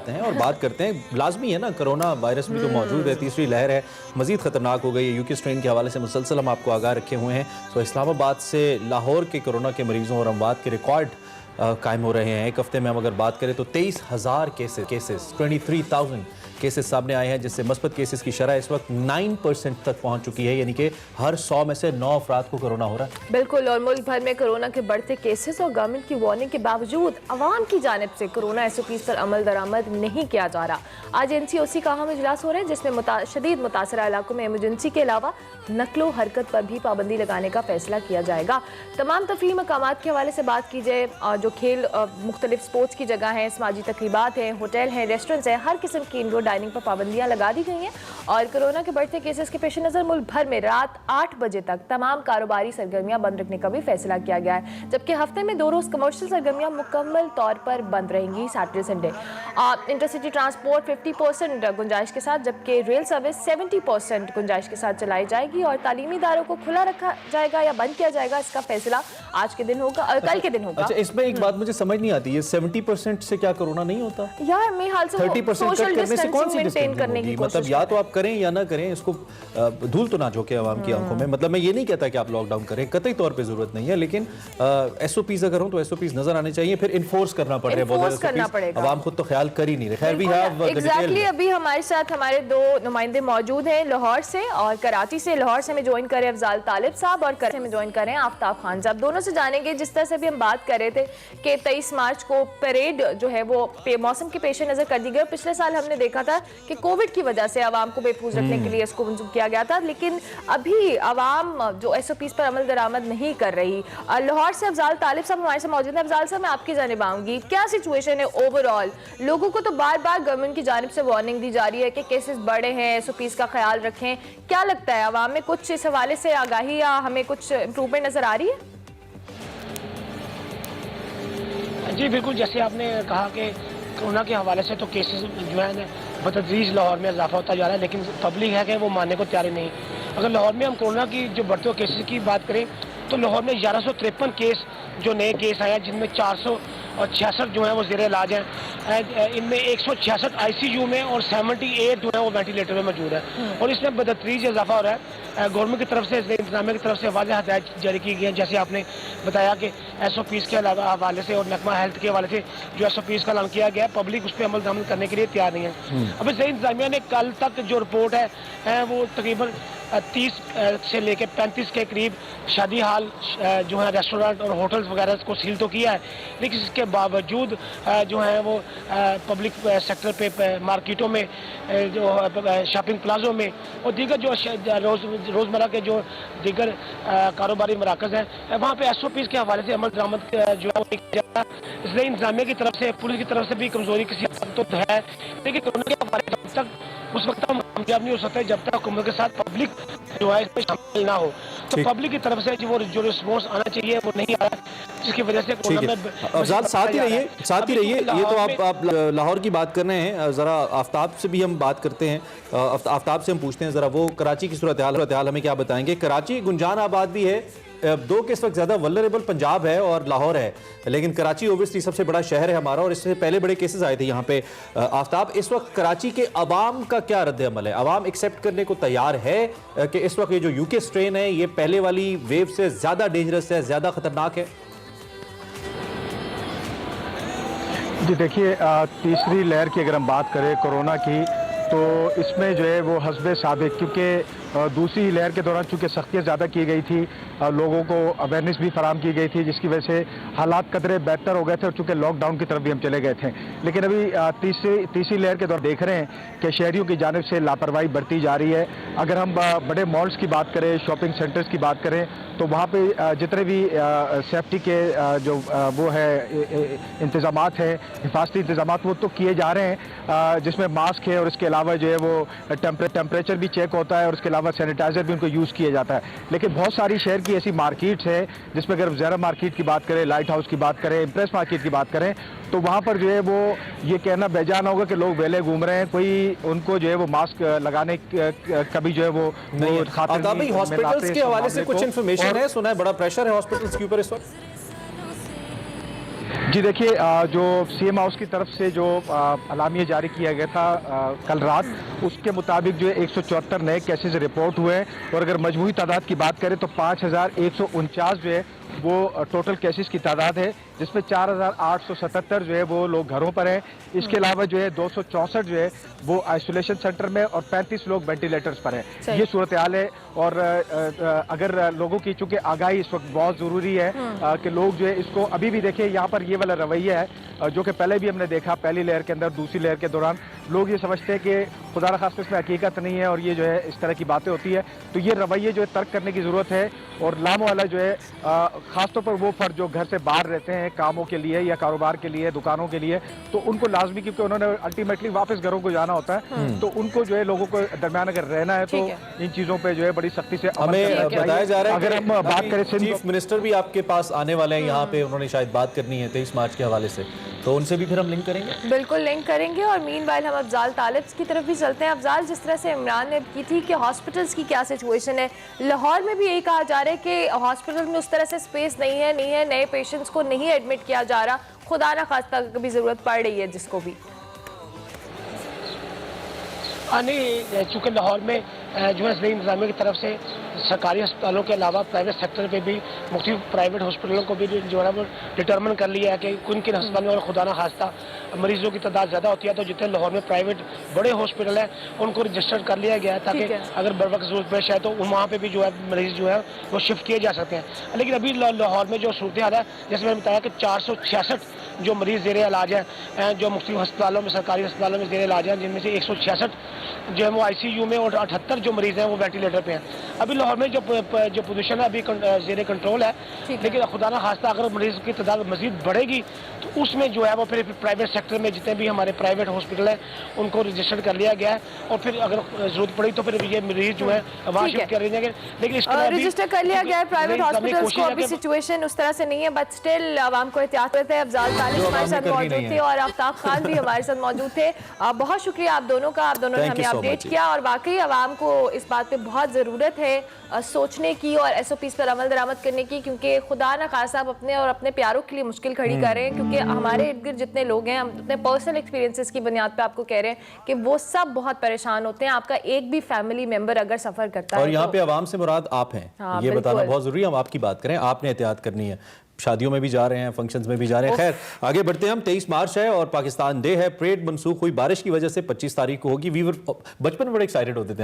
हैं और बात करते हैं। लाजमी है ना, कोरोना वायरस भी तो मौजूद है, तीसरी लहर है, मजीद खतरनाक हो गई है। यूके स्ट्रेन के हवाले से मुसलसल हम आपको आगाह रखे हुए हैं। तो इस्लामाबाद से लाहौर के कोरोना के मरीजों और अमवात के रिकॉर्ड कायम हो रहे हैं। एक हफ्ते में हम अगर बात करें तो 23,000 केसेस 23,000 केसेस सामने आए हैं, जिससे मस्बत केसेस की शरह इस वक्त 9% तक पहुंच चुकी है, यानी कि हर 100 में से 9 अफराद को कोरोना हो रहा है। बिल्कुल, और मुल्क भर में कोरोना के बढ़ते केसेस और गवर्नमेंट की वार्निंग के बावजूद अवाम की जानिब से कोरोना SOPs पर अमल दरामद नहीं किया जा रहा। आज NCOC का अहम इजलास हो रहा है, जिसमें शदीद मुतासरा इलाकों में इमरजेंसी के अलावा नकलो हरकत पर भी पाबंदी लगाने का फैसला किया जाएगा। तमाम तफरीह मकामात के हवाले से बात की जाए, जो खेल मुख्तलिफ स्पोर्ट्स की जगह हैं, समाजी तकरीबात हैं, होटल हैं, रेस्टोरेंट्स हैं, हर किस्म की इंडोर डाइनिंग पर पाबंदियां लगा दी गई हैं। और कोरोना के बढ़ते केसेस के पेश नज़र मुल्क भर में रात 8 बजे तक तमाम कारोबारी सरगर्मियां बंद रखने का भी फैसला किया गया है, जबकि हफ्ते में 2 रोज़ कमर्शियल सरगर्मियां मुकम्मल तौर पर बंद रहेंगी, सैटरडे संडे। इंटरसिटी ट्रांसपोर्ट 50% गुंजाइश के साथ, जबकि रेल सर्विस 70% गुंजाइश के साथ चलाई जाएगी। और तालीमी इदारों को खुला रखा जाएगा या बंद किया जाएगा, इसका फैसला आज के दिन होगा और कल के दिन होगा। अच्छा, इसमें एक बात मुझे समझ नहीं आती, ये 70% से क्या कोरोना नहीं होता यार? मेरे हाल से 30% कट करने से कौन सी मेंटेन करने की कोशिश, मतलब या तो आप करें या ना करें, इसको धूल तो ना झोंके अवाम की आंखों में। मतलब मैं ये नहीं कहता कि आप लॉकडाउन करें, कतई तौर पे जरूरत नहीं है, लेकिन SOPs अगर हो तो SOPs नजर आने चाहिए, फिर इन्फोर्स करना पड़ रहा है। अवाम खुद तो ख्याल कर ही नहीं रहे। खैर, वी हैव एग्जैक्टली अभी हमारे साथ हमारे 2 नुमाइंदे मौजूद हैं, लाहौर से और कराची से। लाहौर से हमें ज्वाइन करें अफजाल तालिब साहब और कराची में ज्वाइन करें आफ्ताब खान साहब। दोनों से जानेंगे, जिस तरह से भी हम बात कर रहे थे कि 23 मार्च को परेड जो है वो मौसम के पेश नज़र कर दी गई। पिछले साल हमने देखा था कि कोविड की वजह से आवाम को बेफूज रखने के लिए इसको मंसूख किया गया था, लेकिन अभी आवाम जो SOPs पर अमल दरामद नहीं कर रही। लाहौर से अफजाल तालिब साहब हमारे साथ मौजूद हैं। अफजाल साहब, मैं आपकी जानिब आऊंगी, क्या सिचुएशन है ओवरऑल? लोगों को तो बार बार गवर्नमेंट की जानिब से वार्निंग दी जा रही है कि केसेस बढ़े हैं, SOPs का ख्याल रखें। क्या लगता है, आवाम में कुछ इस हवाले से आगाही या हमें कुछ इंप्रूवमेंट नजर आ रही है? जी बिल्कुल, जैसे आपने कहा कि कोरोना के हवाले से तो केसेस जो है बतदरीज लाहौर में इजाफा होता जा रहा है, लेकिन पब्लिक है कि वो मानने को तैयार नहीं। अगर लाहौर में हम कोरोना की जो बढ़ते हुए केसेस की बात करें तो लाहौर में 1153 केस जो नए केस आए हैं, जिनमें 466 जो है वो ज़ेर इलाज हैं। इनमें 166 ICU में और 78 जो है वो वेंटिलेटर में मौजूद है। और इसमें बदतरीज इजाफा हो रहा है। गवर्नमेंट की तरफ से, इंतजामिया की तरफ से वाज़ेह हदायत जारी की गई हैं। जैसे आपने बताया कि SOPs के हवाले से और महकमा हेल्थ के हवाले से जो SOPs का ऐलान किया गया है, पब्लिक उस पर अमल दरामद करने के लिए तैयार नहीं है। अब इस इंतजामिया ने कल तक जो रिपोर्ट है वो तकरीबन 30 से लेकर 35 के करीब शादी हाल जो है, रेस्टोरेंट और होटल्स वगैरह को सील तो किया है, लेकिन इसके बावजूद जो है वो पब्लिक सेक्टर पे मार्केटों में, जो शॉपिंग प्लाजों में और दीगर जो रोज़मर्रा के जो दीगर कारोबारी मराकज़ हैं, वहाँ पे SOPs के हवाले से अमल दरामद जो है वो किया जाता है। इसलिए इंतजामिया की तरफ से, पुलिस की तरफ से भी कमज़ोरी किसी हद तक तो है, लेकिन कोरोना के हवाले से तक उस वक्त हम कामयाब नहीं हो सकते जब तक हुकूमत के साथ पब्लिक जो है इसमें शामिल ना हो। तो पब्लिक की तरफ से जो रिस्पॉन्स आना चाहिए वो नहीं आ रहा, जिसकी वजह से अफजाल साथ ही रहिए। ये तो आप लाहौर की बात कर रहे हैं, ज़रा आफ्ताब से भी हम बात करते हैं। आफ्ताब से हम पूछते हैं ज़रा वो कराची की सूरत हाल हमें क्या बताएंगे। कराची गुंजान आबाद भी है, 2 के इस वक्त ज़्यादा वल्नरेबल पंजाब है और लाहौर है, लेकिन कराची ओबियसली सबसे बड़ा शहर है हमारा और इससे पहले बड़े केसेस आए थे यहाँ पे। आफ्ताब, इस वक्त कराची के अवाम का क्या रद्द अमल है? अवाम एक्सेप्ट करने को तैयार है कि इस वक्त ये जो यूके स्ट्रेन है ये पहले वाली वेव से ज़्यादा डेंजरस है, ज़्यादा खतरनाक है? जी देखिए, तीसरी लहर की अगर हम बात करें कोरोना की, तो इसमें जो है वो हस्बे साबिक, क्योंकि दूसरी लहर के दौरान चूँकि सख्तियाँ ज़्यादा की गई थी, लोगों को अवेयरनेस भी फराम की गई थी, जिसकी वजह से हालात कदरे बेहतर हो गए थे और चूँकि लॉकडाउन की तरफ भी हम चले गए थे। लेकिन अभी तीसरी लहर के दौरान देख रहे हैं कि शहरियों की जानिब से लापरवाही बढ़ती जा रही है। अगर हम बड़े मॉल्स की बात करें, शॉपिंग सेंटर्स की बात करें, तो वहाँ पे जितने भी सेफ्टी के जो वो है इंतज़ामात हैं, हिफाजती इंतज़ामात, वो तो किए जा रहे हैं, जिसमें मास्क है और इसके अलावा जो है वो टेम्परेचर भी चेक होता है और उसके अलावा सैनिटाइज़र भी उनको यूज़ किया जाता है। लेकिन बहुत सारी शहर की ऐसी मार्केट्स है, जिसमें अगर ज़रा मार्केट की बात करें, लाइट हाउस की बात करें, इम्प्रेस मार्केट की बात करें, तो वहाँ पर जो है वो ये कहना बेजान होगा कि लोग वेले घूम रहे हैं, कोई उनको जो है वो मास्क लगाने कभी जो है वो हॉस्पिटल्स के हवाले से कुछ इन्फॉर्मेशन है, सुना है बड़ा प्रेशर है हॉस्पिटल्स के ऊपर इस वक्त? जी देखिए, जो सीएम हाउस की तरफ से जो अलामिया जारी किया गया था कल रात, उसके मुताबिक जो है 174 नए केसेस रिपोर्ट हुए हैं। और अगर मजमूई तादाद की बात करें तो 5149 जो है वो टोटल केसेस की तादाद है, जिसमें 4877 जो है वो लोग घरों पर हैं। इसके अलावा जो है 264 जो है वो आइसोलेशन सेंटर में और 35 लोग वेंटिलेटर्स पर हैं। ये सूरत हाल है। और अगर लोगों की चूंकि आगाही इस वक्त बहुत ज़रूरी है कि लोग जो है इसको अभी भी देखें। यहाँ पर ये वाला रवैया है जो कि पहले भी हमने देखा, पहली लहर के अंदर, दूसरी लहर के दौरान लोग ये समझते हैं कि खुदा न खास्ता इसमें हकीकत नहीं है और ये जो है इस तरह की बातें होती है। तो ये रवैये जो है तर्क करने की ज़रूरत है। और लामवाला जो है ख़ासतौर पर वो फर्द जो घर से बाहर रहते हैं कामों के लिए या कारोबार के लिए, दुकानों के लिए, तो उनको लाजमी, क्योंकि उन्होंने अल्टीमेटली वापस घरों को जाना होता है, तो उनको जो है लोगों को दरमियान अगर रहना है तो इन चीज़ों पे जो है बड़ी सख्ती से हमें बताया जा रहा है अगर हम बात करें चीफ मिनिस्टर भी आपके पास आने वाले हैं यहाँ पे, उन्होंने शायद बात करनी है 23 मार्च के हवाले से, तो उनसे भी फिर हम लिंक करेंगे। बिल्कुल लिंक करेंगे। और मीनवाइल हम अफजाल तालिब की तरफ भी चलते हैं। अफजाल, जिस तरह से इमरान ने की थी कि हॉस्पिटल्स की क्या सिचुएशन है, लाहौर में भी यही कहा जा रहा है कि हॉस्पिटल में उस तरह से स्पेस नहीं है, नए पेशेंट्स को नहीं एडमिट किया जा रहा, खुदा ना खास्ता कभी ज़रूरत पड़ रही है जिसको भी। नहीं, चूँकि लाहौर में जो है नई इंतजामिया की तरफ से सरकारी अस्पतालों के अलावा प्राइवेट सेक्टर पे भी मुख्तलिफ प्राइवेट हॉस्पिटलों को भी जो है वो डिटर्मिन कर लिया है कि किन किन अस्पतालों में खुदा ना खास्ता मरीजों की तादाद ज़्यादा होती है तो जितने लाहौर में प्राइवेट बड़े हॉस्पिटल हैं उनको रजिस्टर्ड कर लिया गया है ताकि अगर बर वक्त जरूरत पेश है तो वहाँ पर भी जो है मरीज जो है वो शिफ्ट किए जा सकते हैं। लेकिन अभी लाहौर में जो सूरत हाल है, जैसे मैंने बताया कि 466 जो मरीज ज़ेरे इलाज हैं जो मुख्तलिफ अस्पतालों में, सरकारी अस्पतालों में ज़ेरे इलाज हैं, जिनमें से 166 जो है वो ICU में और 78 जो मरीज़ हैं वो वेंटिलेटर पे हैं। अभी लाहौर में जो पोजीशन है अभी ज़ेरे कंट्रोल है, लेकिन खुदा ना खास्ता अगर मरीज़ की तादाद मज़ीद बढ़ेगी तो उसमें जो है वो फिर प्राइवेट सेक्टर में जितने भी हमारे प्राइवेट हॉस्पिटल हैं उनको रजिस्टर कर लिया गया है और फिर अगर ज़रूरत पड़ी तो फिर ये मरीज़ जो है वहाँ शिफ्ट कर जाएंगे। लेकिन रजिस्टर कर लिया गया है प्राइवेट हॉस्पिटल्स को। अभी सिचुएशन उस तरह से नहीं है, बट स्टिल आवाम को एहतियात करते हैं। अफजाल तालिब हमारे साथ मौजूद थे और आफ्ताब खान भी हमारे साथ मौजूद थे। बहुत शुक्रिया आप दोनों का, आप दोनों ने हमें अपडेट किया। और वाकई आवाम को इस बात पे बहुत ज़रूरत है सोचने की और SOPs पर अमल दरामद करने की, क्योंकि खुदा न खासा आप अपने और अपने प्यारों के लिए मुश्किल खड़ी कर रहे हैं। क्योंकि हमारे इर्द गिर्द जितने लोग हैं, हम अपने पर्सनल एक्सपीरियंसेस की बुनियाद पे आपको कह रहे हैं कि वो सब बहुत परेशान होते हैं। आपका एक भी फैमिली मेंबर अगर सफ़र करता है, और यहाँ पे आवाम से मुराद आप हैं, ये बताना बहुत ज़रूरी है। हम आपकी बात करें, आपने एहतियात करनी है, शादियों में भी जा रहे हैं, फंक्शंस में भी जा रहे हैं। खैर आगे बढ़ते हैं हम। 23 मार्च है और पाकिस्तान डे है। परेड मनसूख हुई बारिश की वजह से 25 तारीख को होगी। बचपन में बड़े एक्साइटेड होते थे।